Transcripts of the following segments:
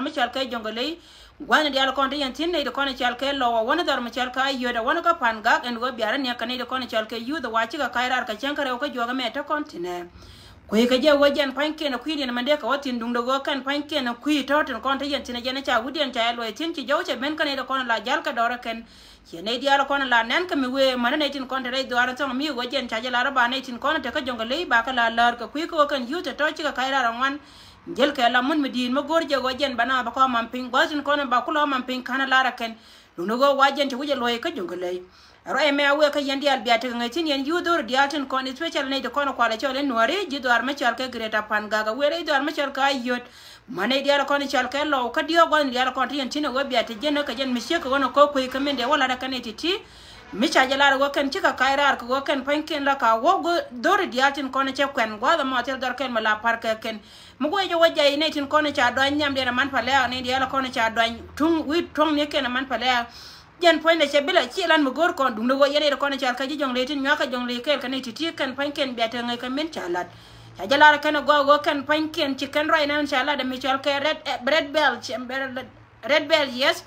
me chal ke jongole wan dia kon te yantin ne kon chal ke lo wan dar me chal ka yo da wan ka panga en go biara ne kan ne kon chal ke yu da wachi ka kairar ka chankare ko joga me ta kontine ko ke je wajen panke na kwiri na mande ka watin dung go kan panke na kwi toten kon te yantin ne cha wudien cha lo tin ci jawche ben kan ne kon la jal ka dora ken ye ne dia kon la nan ka mi we man ne tin kon te re dora to mi wajen cha jala ba ne tin kon te ka jongole ba ka la lar ka kwi ko kan yu te to ci ka kairar wan jel ke la mun medin ma gor je wajen bana ba ko man ping gwazin ko ba kulo man ping kana lara ken luno go wajen te wuje loy ka jongale ro e me awe ka yendi al biate ngai tin yen yudor diatin kon special ne de kono kwala chole nuare jidwar ma chal ke greta pan gaga were idwar ma chal ka yot mane dia kon chal ke lo ka dio gon dia kon tin tin go biate jeno ka jen misye ko no ko ka mende wala da kaneti ti mi cha jala go kan tika kairar ko kan panken la ka wo go dor diatin kon che kwen go da mo tel dor ken mala parka ken mu go jo wajja ne tin kon cha do nyam de man pale ne dia la kon cha do tung wi tong ne ken man pale jen point de bila chilan mu gor kon dum do yene ko ne chal ka jong le tin nyaka jong le kel kan ti kan panken biate ngai kan men chalat ya jala kan go kan panken chicken right nan chalat de mi chal ke red bell yes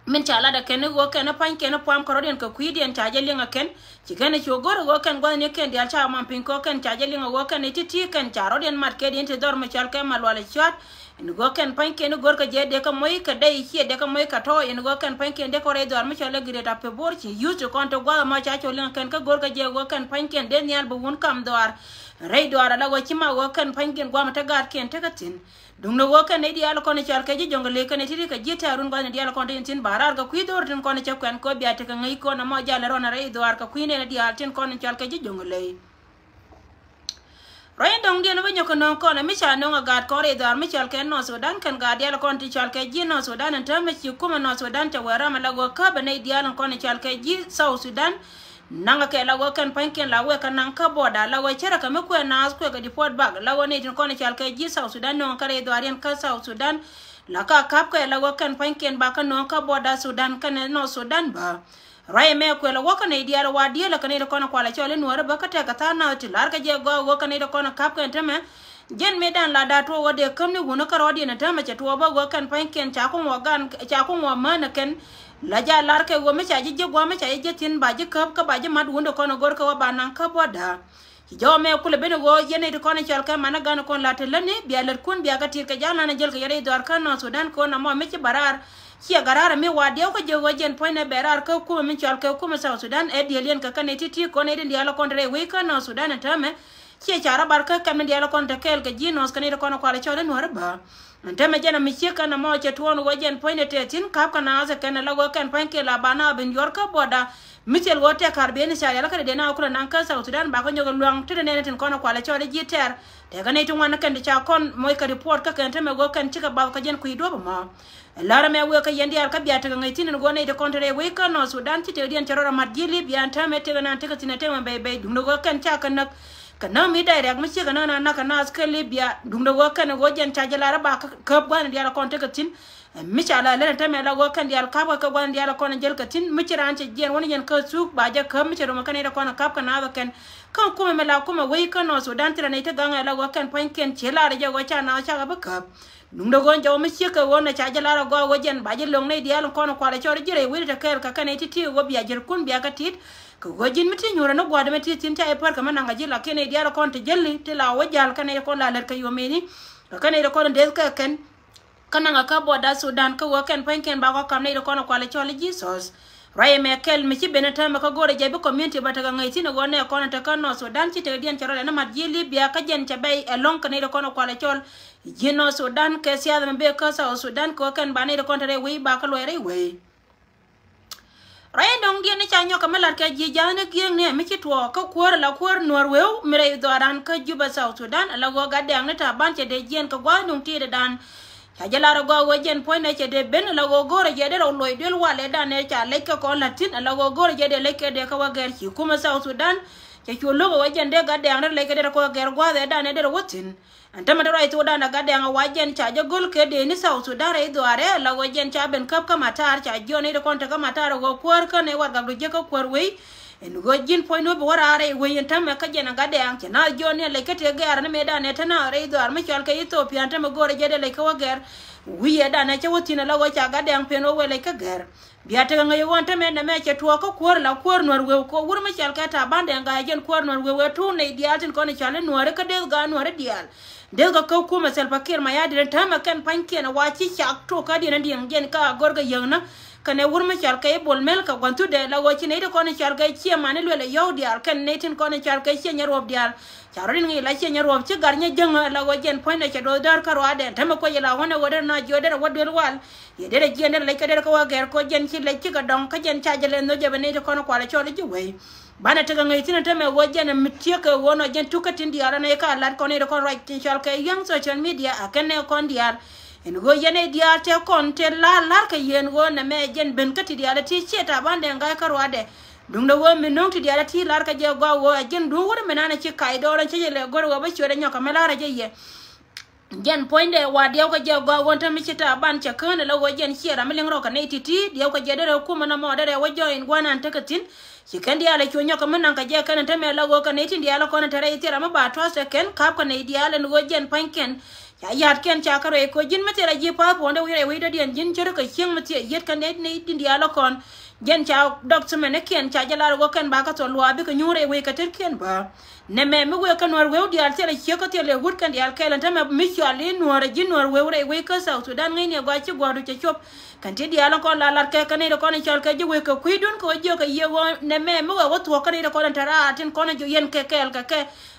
min chala da ken go ken panken pam korodien ko kwidien chaje linga ken chicken cho gor go ken go ne ken dia cha man pin ko ken chaje linga go ken ti ken charodien mat ke din te dor me chal ke malwale chat in go ken panken gor ka je de ka moy ka dai hie de ka moy ka to in go ken panken de ko re dor me chal gire ta pe bor chi yu to kon to go ma cha cho linga ken ka gor ka je go ken panken de nyal bu won kam dor re dor la go chi ma go ken panken go ma ta gar ken te ka tin dung no go ken di ala kon chal ke je jongale ken ti ka je ta run go ne di ala kon tin barar ga kwi dor tin kon cha ken ko biate ka ngai ko na mo jala ro na re dor ka kwi ne di al tin kon chal ke je jongale Ryan dong dia no banyo kono kono mi cha no ga ko re dar mi chal ke no Sudan kan ga dia kon ti chal ke ji no Sudan en ta me chi kuma no Sudan ta wara ma la go ka ba ne dia kon chal ke ji South Sudan nanga ke la go kan panken la we kan nan ka boda la we chera ka me ko na as ko ga di port bag la we ne tin kon chal ke ji South Sudan no ka re dar yan ka South Sudan la ka kap ka la go kan panken ba kan no ka boda Sudan kan no Sudan ba Rai me ko la waka ne dia la wadia la kan ne ko na kwala chole no ra ba ka ta ka ta na ti lar ka je go go kan ne ko na kap kan tame jen me dan la da to wode kam ne guna ka rodi na tama cha to ba go kan panken cha ko gan cha ko ma na ken la ja lar ke go me cha je go me cha je tin ba je kap ka ba je mad wundo ko na gor ka ba nan ka boda jo me ko le bene go yene to ko na chal ka mana gan ko la te lane biya ler kun biya ka tir ka jana na jel ka yare do ar kan no Sudan ko na mo me ci barar Kia garara me wadia ko je wajen point berar ko kuma min chal ko kuma South Sudan e dialien ka kane titi ko ne dia la kontre we ka no Sudan tame kia chara barka kam dia la kontre kel ka jinos kane ko na kwala chole no arba ntame jana mi chika na mo che tuon wajen point te tin kap kana za kana la go kan point ke la bana ben yorka boda mitel wote karbe ni sha la ka de na ko nan ka South Sudan ba ko nyogo luang tede ne tin ko na kwala chole jiter te ga ne tun wan kan de cha kon moy ka report ka kan tame go kan chika ba ka jen ku do ba Lara me we ka yendi ar ka biata ngai tin go ne de kontre we ka no Sudan ti te dian charora madili bianta me te na te ka tin te be dum go kan cha kan kana mi direct mi chi kana na kana ska libya dum go kan go jen cha jala ba ka ba ne dia konte ka tin mi cha la le te me la go kan dia ka ba ka go ne dia kon jel ka tin mi chi ran che jen woni jen ka su ba ja ka mi chi ro ma kan ne kon ka kana ba kan kan kuma me la kuma we ka no Sudan ti ne te ga la go kan pan ken che la ja go cha na cha ba ka Nung do gon jaw mi chika wona cha jala go wajen ba je long ne dia lon kono kwala chori jire wi ta ker ka kane titi go biya jer kun biya ka tit ko gojin miti nyura no gwada meti tin ta e par ka mananga jila kene dia kon te jelli te la wajal kane ko la ler ka yomeni ka kane ko den ka ken kananga ka boda Sudan ka wo ken panken ba ko kam ne ko no kwala chori Jesus Rai me kel mi ci beneta ma ka gore jabe community bata ga ngai tino gone ko na ta kano Sudan ci te dian charole na mat yeli biya ka jen cha bay e lon kane ko no kwala chol jino Sudan ke sia da be ka sa Sudan ko kan bane de kontre wi ba ka lo re we Rai dong dia ne cha nyo ka malar ka ji jane gieng ne mi ci to ka kwor la kwor Norway mi re do ran ka juba sa Sudan la go ga dang ne ta ban che de jen ka gwa nung ti de dan Hajalara go wajen point na de ben la go gore je de ro loy del wale dan ne cha leke ko latin la go gore je de leke de ka wager ki kuma South Sudan ke ko lo wajen de ga de an leke de ko ger gwa de dan de wotin antama de right oda na ga de an wajen cha je gol ke de ni South Sudan re do are la wajen cha ben kap ka matar cha jo ne de kon ta ka matar go kwar ka ne war ga do je ka kwar we en go jin point no wara are we entama ka je na ga de an na jo ne leke te ga ar ne me dan ne tana re do ar me chal ke Ethiopia antama gore je de leke wager wiye da na che wotina la go cha ga dang peno wele ka ger biate nga yo wonte men na me che tuo ko kwor la kwor nor we ko wur me chal ka ta bande nga jen kwor nor we tu ne diatin ko ne chale nor ka de ga nor dial de ga ko kuma sel pakir ma ya dire ta ma kan panke na wachi chak to ka dire ndien gen ka gor ga yengna kane wur me chal ka bol mel ka gwantu de la go chi ne de ko ne chal ka chi ma ne le yo dial kan ne tin ko ne chal ka chi nyar ob dial charin ngi la chi nyar ob chi gar nya jeng la go jen point ne che do dar ka ro de ta ma ko yela wona woder na jo de wodel wal ye de jen le ka de ko wa ger ko jen chi le chi ka dong ka jen cha jele no je ne de ko no kwala chole ji we bana taga ngai tin ta me wo jen mitie ka wono jen tukatin diara ne ka lat ko ne de ko right tin chal ka yang social media akane kon diar en go yene diar te kon te la ka yen go na me jen ben ka ti diara ti cheta bande ngai ka ro de dung da wo min non ti diara ti lar ka je go wo jen du wo me na chi kai do ran che le go wo ba chore nyoka me lara je ye jen point de wa dio ka je go won ta mi chita ban cha kan la wo jen chiera mi ling ro ka ne ti ti dio ka je de ku ma na mo de wo join gwanan ta ka tin si kan dia la chu nyoka men nan ka je kan ta me la go ka ne ti dia la ko na tare ti ra ma ba to se ken kap ka ne dia la wo jen panken ya yat ken cha ka re ko jin ma te ra ji pa po de we de dien jin chero ka chieng ma te yet ka ne ti dia la kon jen cha doctor men ken cha jala go ken ba ka to lwa bi ka nyure we ka ter ken ba ne me we ka nor we di al tere che ko te le gut kan di al kelen ta me mi chali nor ji nor we ka sa Sudan ngai ne gwa chi gwa du che chop kan ti di al ko la ka ne ko ne chal ka ji we ka kuidun ko je ka ye wo ne me wo to ka ne ko ne tara tin ko ne ju yen ke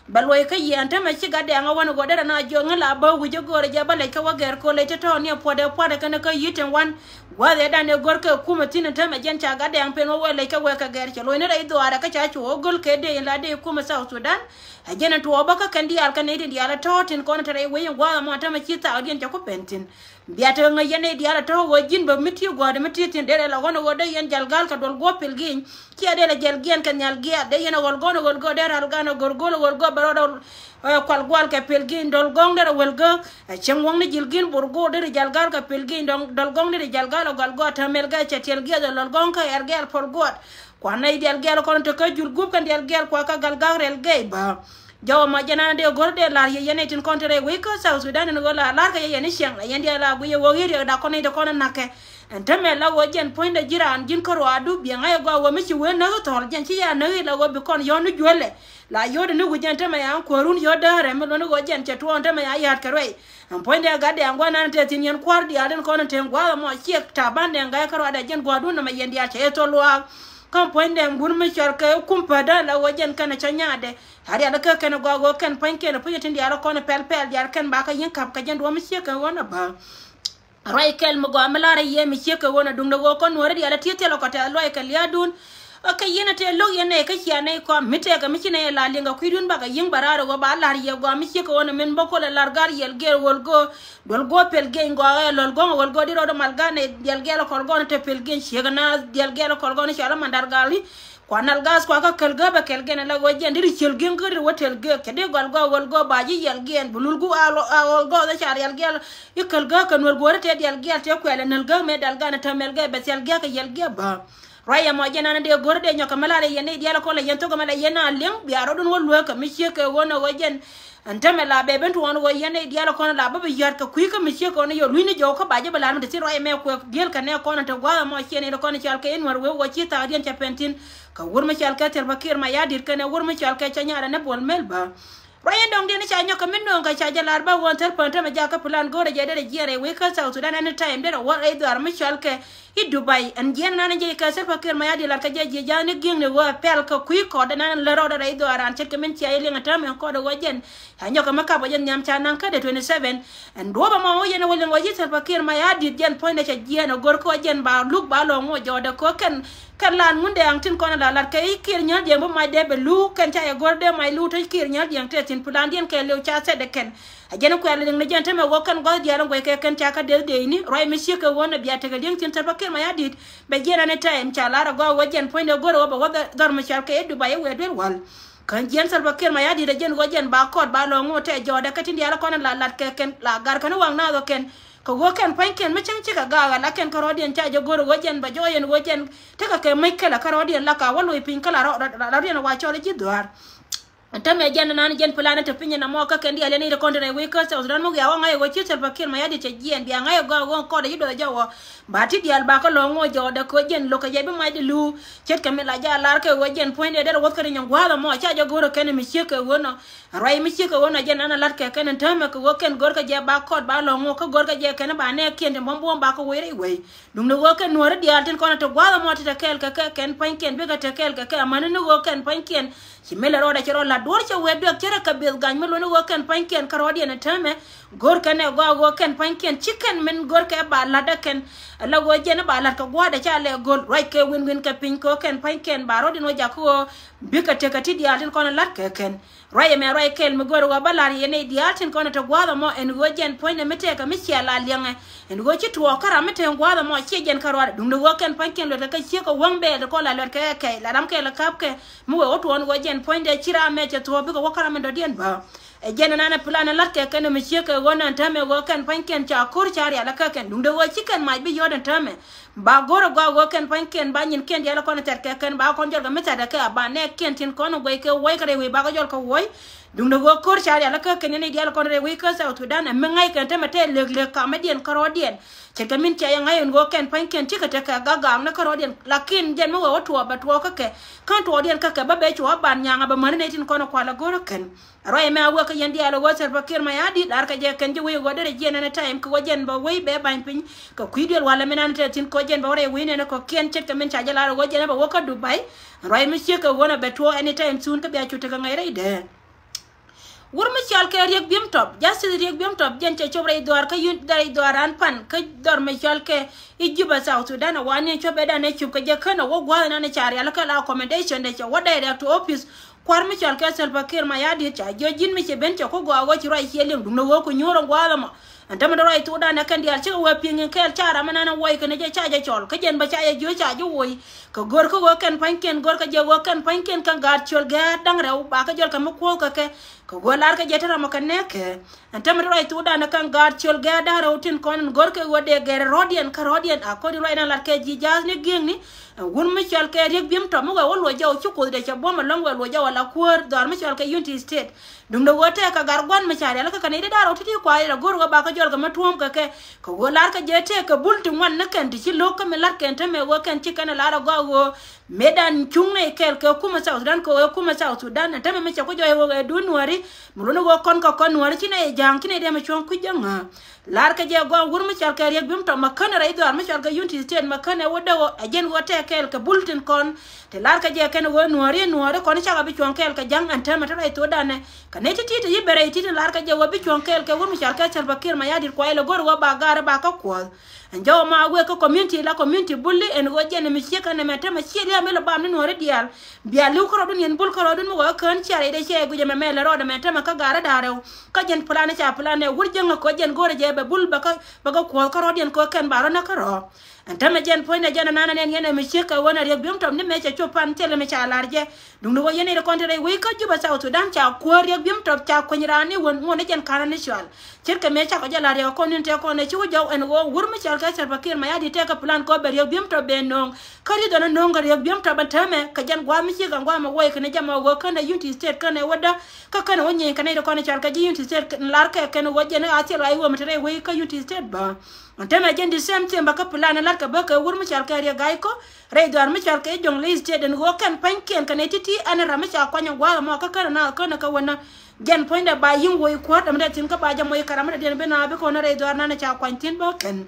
balwe ka yen ta me chi ga de nga wan go de na jo ngala ba wu jo gore ja bale ka wa ger ko le te to ne pode ka ne ka yiten wan wa de da ne gor ka kuma tin ta me jen cha ga de an pe no we ka we ka ger che lo ne rai do ara ka cha chu gol ke de la de kuma sa Sudan a jena to ba ka kan di al ka ne di ala to tin ko ne tare we wa ma ta me chi ta dien cha ko pentin biata nga yene di ala to wo jin ba miti go de miti tin de la wono wo de yen jalgal ka dol go pelgin ki ade la jalgen kan yal gi de yen wol go de ral gano gol go baro kwal gwal ka pelgin dol gong de wel go chen wong ni jilgin burgo de jalgal ka pelgin dol gong de jalgal gal go ta mel ga chetel gi dol gong ka ergel por god kwa nay del gel ko to ka jul gub kan del gel kwa ka gal gagrel gay ba jaw ma jana de gorde la yene tin kontere we ko South Sudan no la ka yene shang la yende la bu ye wo yiri da ko ne de ko na ke entame la wo jen point de jiran jin ko adu bi ngai go wo mi ci we na to jen ci ya na la wo bi kon yo nu jole la yo de nu jen tame ya ko run yo da re me no go jen che to tame ya yat karwe am point de ga de angwa na te tin yen kwar di aden ko na te ngwa mo ci ta bande ngai ka ro da jen go adu na ma yende ya che to lo kan point de ngur me char ka kumpa da la wo jen kana chanya de hari ada ka kana go kan panke na puyetin di ara ko na pel yar kan ba ka yin kap ka jen do mi ka wona ba rai kel mo go amala ye mi ka wona dung go kon wori di ala tietelo ko ta lo ka liadun o ka yina te lo yene ka kiane ko mite ka mi ne la linga kuidun ba ka yin bararo go ba lar ye go mi ka wona men boko la largar yel gel wol go dol go pel gen go lol go wol go di ro do malgane yel gel ko go te pel gen shegana yel gel ko go ni shala mandar gali kwanal gas kwa ka kelga ba kelgen la go jen diri chelgen ko wotel ge kede gol go baji yel gen bululgu alo go da char yel gel ikelga kan wol gore te yel gel te ko ele nal ga me dal ga na tamel ga be sel ga ka yel ge ba raya mo jena na de gore de nyoka malale yene diala ko la yento ko mala yena leng bi aro dun wol ka mi cheke wona wo jen antame la be bentu won wo yene diala ko la ba yar ka kuika mi cheke on yo luini jo ko baje bala mo de siro me ko gel ka ne ko na to gwa mo chene ko na chal ka en war wo chi ta dien cha pentin ka wurma chal ka ter bakir ma yadir kana wurma chal ka chanyara ne bol melba Ryan dong dini cha nyoka minno ka cha jalar ba won ter panta ma jaka plan gore je de jere we ka South Sudan any time de war ai dar mi chal ke i Dubai an jen na je ka ser bakir ma yadir ka je jani ging ne wa pel ka kui ko de nan le ro de ai dar an che min cha ile ngata me ko de wajen ha nyoka maka ba jen nyam cha nan ka de 27 and do ba ma wo yen wolen waji ter bakir ma yadir jen point de cha jen gor ko jen ba luk ba lo mo jo de ko kan lan munde ang tin kona la kay kir nyal jeng bo may debe lu kan cha e gorde may lu tay kir nyal jeng te tin pulan dien ke lew cha se de ken a jena ko ala ne jente me wo kan go diara go ke kan cha ka de ni roy mi shi ka wona biya te ga dien tin ta bakir ma yadit be jena ne time cha la go wo jen point go ro ba dar ma cha ke Dubai we del wal kan jen sal bakir ma yadit de jen go jen ba kod ba lo ngote jo de ka tin diara kona la ke ken la gar kan wang na do ken ko go ken panken ma chang chika ga la ken karodian cha jo goro gojen ba joyen gojen te ka ke mai kala karodian la ka walo pin kala ro wa chole ji duar Antame jan nan jan pelana te pinya na moka kendi ale ni de kontre wika sa udan mo gawa ngai go chitel bakir ma yadi te jien bi ngai go ko de yido jawo bati dial ba ko lo ngo jo de ko jen lo ka jebi ma de lu chet kamela ja lar ke wo jen point de wo ko nyang wala mo cha jo goro ken mi cheke wono rai mi cheke wono jen ana lar ke ken tame ko wo ken gor ka je ba ko ba lo ngo ko gor ka je ken ba ne ken de bombo ba ko were we dum no wo ken nore dial tin ko na to wala mo te kel ka ken point ken be ka te kel ka amane no wo ken point ken chimela roda chero la dor che wedo kera ka bil gan melo no wo ken point ken karodi na tame gor ka ne go ken point ken chicken men gor ka ba la da ken la go je na ba la ka gwa da cha le gol right ke win ka pin ko ken point ken ba rodi no ja ko bi ka te ka ti dial tin ko na lat ke ken rai me rai kel me gor wa balari ne dial tin ko na to gwa mo en go jen point ne mete ka mi cha la lianga en go chi to kara mete gwa mo che jen karodi dum no wo ken point ken lo ka chi ko wangbe ko la lo ke la dam ke la kap ke mu wo to on go jen point de chira me che to bi ko wakara me do dien ba e jen na plan la ke ken me che ke wona tame go ken point ken cha kur chari ala ka ken dum do wo chicken mai bi yodan tame ba goro go ken point ken ba nyin ken ya la ko na ter ke ken ba kon jor ga meta da ka ba ne ken tin ko no go ke wo ka re we ba go jor ko wo dum do go kur chari ala ka ken ne dia la ko re we ka sa to dan me ngai ken tame te le ka me dien karo dien che ke min cha ya ngai go ken point ken ti ka te ka ga ga na karo dien lakin jen mo wo to ba to ka ke kan to dien ka ba be cho ban nya ba man ne tin ko no kwa la goro ken rai me awo ka yen dia la wo ser bakir ma yadi dar ka je ken je we go de je na time ko jen ba we be ban pin ka kuidel wala me nan te tin ko jen ba re we ne ko ken chet ka men cha jala go jen ba wo ka Dubai rai mi che ka wona be to anytime soon ka be chu te ka ngai re de wur mi chal ke riek bim top just riek bim top jen che chobre dor ka yun dai doran pan ka dor mi chal ke ijuba South Sudan wani chobe da ne chup ka je kana wo gwa na ne chari ala ka accommodation de che wo direct office kwar mi chal ke sel bakir ma yadi cha jo jin mi che ben che ko go chi rai cheling dum no wo ko nyoro gwa ma antama do rai to da na kan dial che wo pingin kel chara manana wo ka ne je cha je chol ka jen ba cha je cha jo wo ka gor ko wo kan panken gor ka je wo kan panken kan gar chol ga dang rew ba ka jol ka mo ko ka ke ko golar ka jetara mo kan ne ke antama do rai to da na kan gar chol ga da rew tin kon gor ke wo de ger rodian ka rodian a ko di rai na lar ke ji jaz ni ging ni won mi chal ke riek bim to mo wo lo jaw chu ko de cha bo ma long wo jaw la kur dar mi chal ke unity state dum do wote ka gar gon mi chal la ka ne de da rew ti ko ay gor go ba ka jol ka ma tuom ka ke ko golar ka jete ka bulti wan na kan ti lo ka me lar ken te me wo kan ti kana la go wo medan chungne kel ke kuma South Sudan ko kuma South Sudan ta me cha ko jo wo e dun wari mu no go kon ka kon wari ti ne jang ti ne de me chon ku janga lar ka je go wur mi chal ka riek bim to makana rai do mi chal ka unity state makana wo do ajen wo te kel ka bultin kon te lar ka je ken wo nuari kon cha ka bi chon kel ka jang an ta ma rai to dane ka ne ti ti yibere ti lar ka je wo bi chon kel ka wur mi chal ka chal bakir ma yadir ko ele gor wo ba gar ba ka ko njo ma we ko community bulli en go jene mi cheka ne meta ma chiri amelo bam no re dial bialu ko rodun yen bul ko rodun mo kan chare de che guje me mele roda meta ma ka gara daro ka jen plane cha plane wurjenga ko jen gore je be bul ba ko ko rodien ko ken baro na karo antama jen point jen nana nen yen mi cheka wona re bim tom ne me cha chopan tele me cha larje dum no yen re kontre we ka juba South Sudan cha ko re bim tom cha ko nyirani won wona jen kana national chirka me cha ko jala re ko nin te ko ne chu jaw en go wur mi cha ka ser bakir ma yadi te ka plan ko ber yo bim to be non kari do no ngar yo bim to batame ka jan gwa mi chi ga gwa ma wo ka ne jama go kana unity state kana wada ka kana wonye kana do kana cha ka unity state lar ka kana wo jene a ti rai wo matre we ka unity state ba antama jen di same thing ba ka plan lar ka ba ka wur mi cha ka re gai ko re do ar mi cha ka jong le state den go kan panken kana titi ana ra mi cha kwa nya gwa ma ka kana na kana ka wona jen point ba yin wo ko da tin ka ba jam mo karama den be na be ko na re do ar na cha kwantin ba ken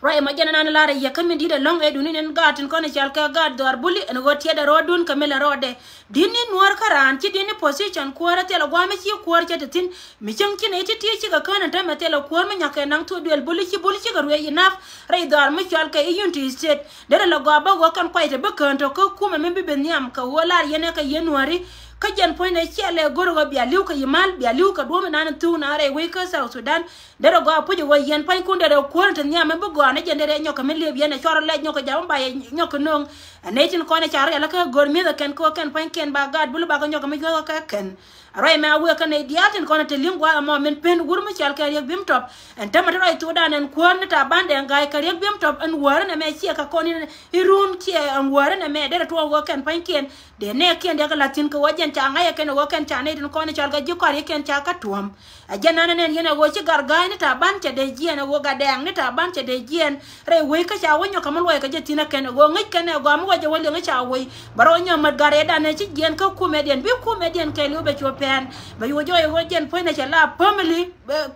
rai ma jana na lare ya kamin dida long e duninen gatin kono chalka gad dor buli en go tieda rodun kamela rode dini nuar karan ci dini position kuara tela gwame ci kuar ci tin mi chanki ne ti ci ga kana ta metela kuar ma nyaka nang to duel buli ci ga ruye inaf rai dor ma chalka e unity state dere la go ba go kan kwaite be kan to ko kuma membe be nyam ka wolar yene ka yenuari ka jan point na chele goro go bia liu ka yimal bia liu ka do me nan tu na re we ka South Sudan dere go apuji wo yen pan kun dere ko tan nyama be go na jendere nyoka me le bia na choro le nyoka jam ba nyoka nong ne tin ko na charo la ka gor mi da ken ko ken pan ken ba gad bulu ba ko nyoka me go ka ken rai ma we kan diatin kono te lingwa mo men pen gurmu chal ka riek bim top en tamata rai to dan en kwon ta bande ngai ka riek bim top en war na me chia ka koni irun tie en war na me de to go kan panken de ne ken de ka latin ko wajen cha ngai ken go kan cha ne din kono chal ga jikor ken cha ka tuom ajana ne yene go chi gargai ni ta ban che de jien go ga dang ni ta ban che de jien rai we ka cha wonyo kamal we ka jetina ken go ngai ken go am waje wali ngai cha we baro nyo mat gare da ne chi jien ka comedian bi comedian ke lu be chopen ba yo jo yo jen point na la family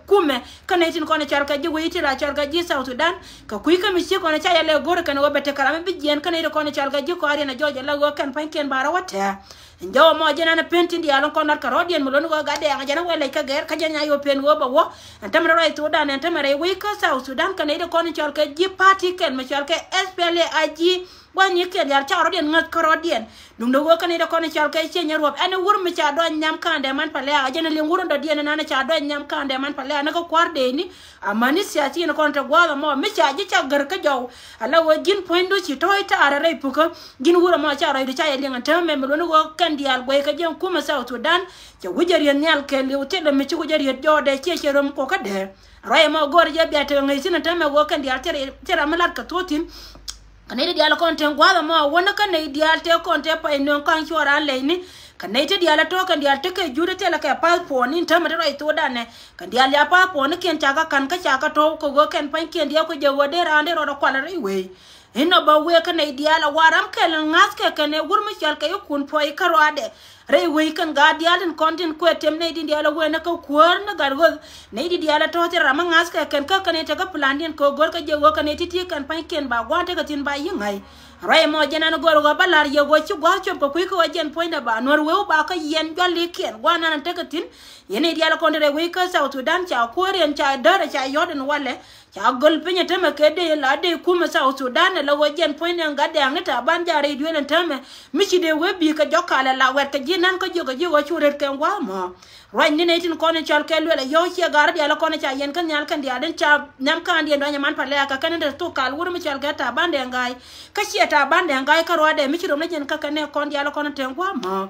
kume kana tin kono chal ka ji we ti ra chal ka ji South Sudan ka kui ka mi chi kono cha ya le gor kan go bete karame bi jien kana ro kono chal ka ji ko ari na jo la go kan panken bara wata njaw mo jena na pentin di alon konar karodien mulon go gade nga jana wala ka ger ka janya yo pen go ba wo antam ro to dan antam re we ka South Sudan kana ro kono chal ka ji party ken ma chal ka SPLA aji wani ke yar cha rodien ngat karodien dum do go kana ro kono chal ka che nyarop ana wur mi cha do nyam kande man pale a jena le ngurun do dien na cha do nyam kande man pale na ko kwarde ni amani siati na konta gwa mo mi cha ji cha gar ka jaw ala wo jin point do chi toy ta ara re puka jin wura mo cha ro cha yeli ngata me mulon go kan dial boy ka jem kuma South Sudan cha wujarian nyal ke le hotel me chi wujarian do de che rom ko ka de ray mo gor je biata ngai sin ta me go kan dial tere malat ka totin kanai dial konten gwa mo wona kanai dial te konte pa non kan chora le ni kanai te dial to kan dial te ke jude te la ka pa po ni ta ma ray to dane kan dial ya pa po ni ken cha ka kan ka cha ka to ko go ken pan ken dia ko je wo de rande ro ko la ri we ino ba we kan dial waram ke ngas ke kan gurmu chal ke kun po i karo ade rei we kan ga dial konten ko tem ne di dial we na ko kwar na gar go ne di dial to te ram ngas ke kan ka kan te ka plan din ko gor ka je wo kan ti kan pan ken ba gwa te ka tin ba yingai rai mo jena no gor go balar ye go chi gwa chop ko ko jen point ba nor we ba ka yen jolli ken gwa na te ka tin yene dial konten re we ka South Sudan cha ko ren cha dare cha yoden wale cha gol penye teme ke de la de kuma South Sudan la wo jen point nga de ngata ban ja radio len teme michi de we bi ka jokala la wer ka jinan ko jogo jogo churet ken wa mo rai ni ne tin kono chal ke le yo chi gar dia la kono cha yen kan nyal kan dia den cha nyam kan dia do nyaman pale ka kan de to kal wur mi chal ga ta ban de ngai ka chi ta ban de ngai ka ro de michi ro ne jen ka kan ne kon dia la kono ten wa mo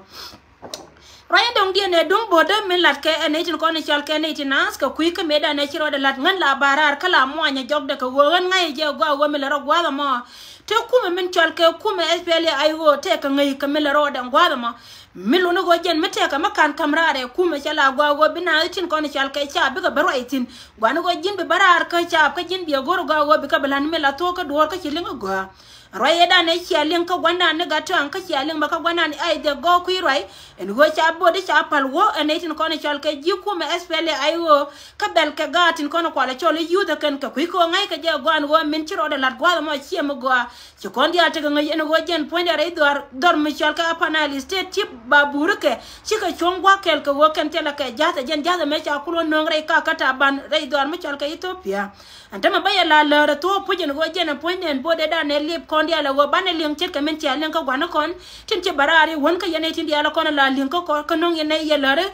rai dong dia ne dong bodo men lat ke ne tin kono chal ke ne tin nas ka kui ka meda ne chiro de lat ngan la barar kala mo anya jog de ka wo ngai je go wo me la ro gwa mo te kuma men chal ke kuma SPLA ai go te ka ngai ka me la ro de gwa mo milu no go jen mete ka makan kamrare kuma chala gwa go bina tin kono chal ke cha bi ka baro itin gwa no go jin bi barar ka cha ka jin bi go go bi ka balan me la to ka dor ka chilinga go rai da ne chialin ka gwana ne gato an ka chialin ba ka gwana ni ai de go ku rai en go cha bodi cha palwo en tin kono chal ke ji kuma SPLA ai wo ka bel ka gatin kono kwala chole yuda kan ka ku ko ngai ka je gwan go min chiro de lat gwa mo chi mo go ci kondi ate ga ngai en go jen point rai dor mi chal ka panel state tip baburuke ci ka chongwa kel ka wo kan tela ka jata jen jata me cha kulo no rai ka kata ban rai dor mi chal ka Ethiopia antama baya la la to pujen go jen point en bode da ne lip dia la go bane ling tit ka men ti alen ka gwana kon tin ti barari won ka yene tin dia la kon la ling ko ko non yene yelare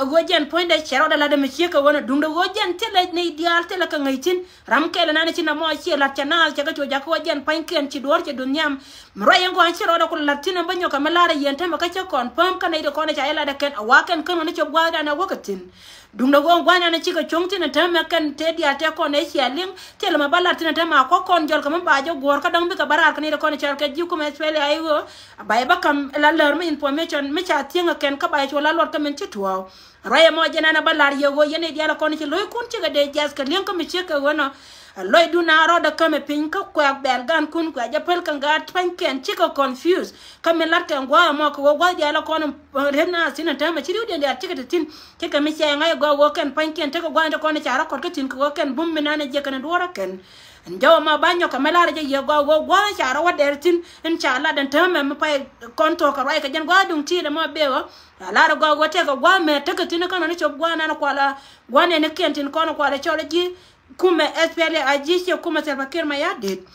go jen point de chero da la de mi ka wona dum do go jen tele ne dia tele ka ngai tin ram ke la na tin mo chi la chana cha ka jo ja ko jen pan ken ti dor ti dunyam mro yen go an chero da ko la tin ba nyo ka malare yen ta ma ka cha kon pam ka ne de kon cha ela da ken awaken kan ne cho gwa da na wakatin dum do go gwana na chika chongtina ta ma kan te dia te ko ne chialing tele ma balatina ta ma ko kon jol ka ma ba jo gor ka dang bi ka barar kan ne ko ne chal ka ji ko ma SPLA ai go ba ba kam la ler mi information mi cha tinga ken ka ba cho la lor ka men ti tuwa raya mo jena na balar yo go yene dia la ko ne ci loy kun ci ga de jas ka len ka mi ci ka wono loy du na ro da ka me pin ka kwa belgan kun kwa japel kan ga pan ken ci ka confuse ka me lat kan gwa mo ko gwa dia la ko ne rena sina ta ma ci de dia ci ka tin ci ka mi ci ngai go kan pan ken ta ko gwa ko ne ci ara ko ka tin ko ken bum mi na ne je kan do ra ken njaw ma banyo ka melara je ye go cha ra wader tin in cha la dan ta me pa konto ka rai ka jen gwa dung ti le mo bewo la ra go te ka gwa me ta ka tin ka na cho gwa na kwa la gwa ne ken tin ko na kwa la cho ji kuma SPLA aji che kuma Salva Kiir ma ya det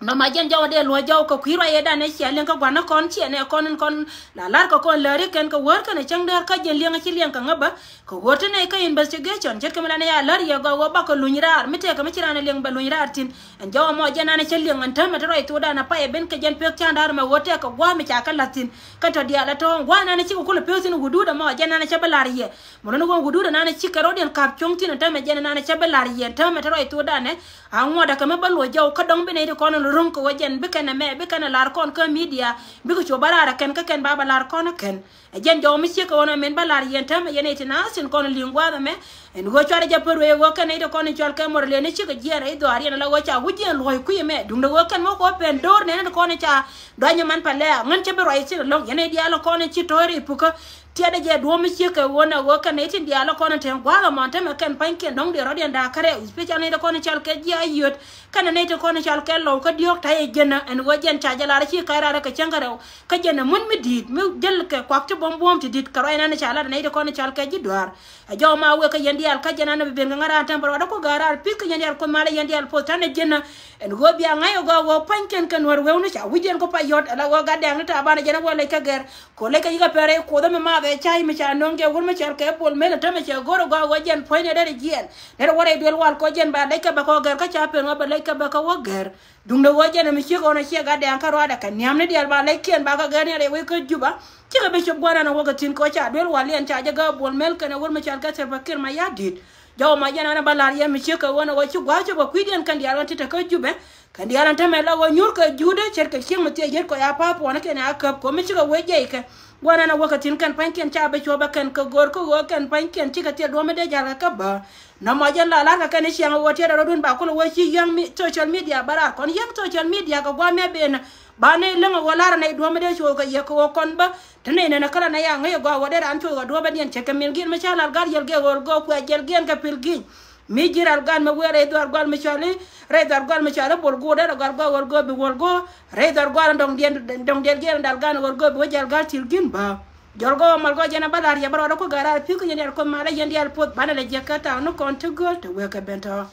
no ma jen jaw de lo jaw ko kwiro ye da ne chelen ka gwana kon che ne kon la lar ko kon lari ken ko wor kan chang dar ka jen liang chi liang ka ngaba ko wote ne ka investigation jet ka mala ne ya lar ye go ba ko lunyrar mite ka machira ne liang ba lunyrar tin en jaw mo jen ne chel liang an ta ma ro to da na pa e ben ka jen pek chan dar ma wote ka gwa mi cha ka latin ka to dia la to gwana ne chi ko kula pek tin gudu da mo jen ne cha balar ye mo no go gudu da na ne chi ka ro den kap chong tin ta ma jen ne cha balar ye ta ma ro to da ne a ngoda ka ma ba lo jaw ka dong be ne ko no rum ko wajen bikana me bikana lar kon ko media biko cho barara ken ka ken baba lar kon ken jen jo mi ci ko wona men balar yenta me yene tina sin kon lingwa me en go chare japero e go ken e kon chol ke mor le ne ci ko jere do ari na la go cha wujen loy ku me dum do go ken mo ko pen dor ne kon cha do nyaman pale ngan che bero ai ci long yene dia lo kon ci tori puko tiada je do mi ci ko wona go ken e tin dia lo kon ten gwa mo te me ken pan ken dong de rodi nda kare special ne kon chol ke ji ayot kana ne to kon chol ke lo ko diok ta e jena en go jen cha jala ci kayra ka changaro ka jena mun mi dit mi del ke kwakti bom ti dit karo ena ne chala ne to kon chol ke ji dwar a jo ma we ka yendi al ka jena ne be ngara tan baro ko garar pik yendi al ko mala yendi al po tan jena en go bia ngayo go panken kan war we ne cha wujen ko pa yot ala go gadang ta bana jena wala ka ger ko le ka yiga pere ko da ma be chai mi cha nonge wol ma chal ke pol mele ta me cha goro go jen po ne dere jien der wore del wal ko jen ba le ka ba ko ger ka cha pe no ba le ka ba ka wo ger dung do jen mi chi ko na chi gadang ka ro da kan nyam ne dial ba le kien ba ka ger ne we ko juba ci ga be ci gwana na woga tin ko cha del wal en cha ga bol mel ka na wol ma chal ka ter ba kir ma ya dit jaw ma jana na balar ya mi ci ka wona wo ci gwa ci ba kuiden kan dial ta ka jube kan dial ta me la wo nyur ka jude cer ka king mate yer ko ya pa po na ke na ka ko mi ci ga we je ka wana na woga tin kan panken cha be cho ba kan ka gor ko go kan panken ci ka te do me de jara ka ba na ma jalla la ka kan ci yang wo te ro dun ba ko wo ci yang social media bara kon yang social media ka gwa me be na ba ne lenga wala na do me de cho ka ye ko kon ba tane na kala na ya ngai go wade ran cho go do ba dien che ka mil gin ma cha la gar yel ge gor go ku jel gen ka pil gin mi jiral gan ma were do gal ma chali re dar gal ma chala bol go da gal go wor go bi wor go re dar gal dong den gen dal gan wor go bi jal gal til gin ba jol go mal go jena balar ya baro ko gara pi ko nyer ko mala yendi al pot bana le jekata no kon to go to we ka bento